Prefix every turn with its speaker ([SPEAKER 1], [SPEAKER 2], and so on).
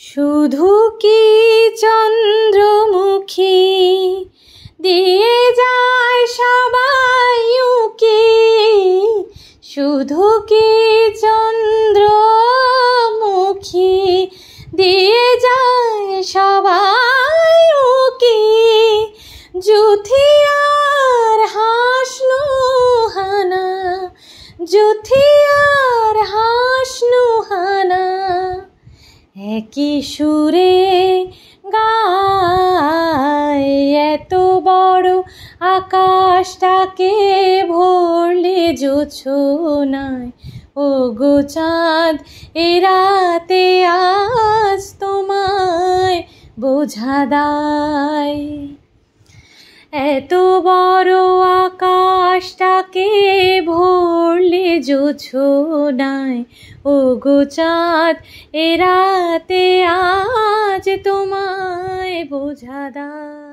[SPEAKER 1] শুধু কি চন্দ্রমুখী দিয়ে যায় সবাই উকি, শুধু কি চন্দ্রমুখী দিয়ে যায় সবাই উকি, জুথিয়ার হাসনু হানা, জুথিয়ার হাসনু হানা, একই সুরে গায় এত বড় আকাশটাকে ভরলে জোছনায়। ও গো চাঁদ এ রাতে আজ তোমায় বোঝা দায়, এত বড় আকাশটাকে ভরলে জোছনায়। ও গো চাঁদ এ রাতে আজ তোমায় বোঝা দায়।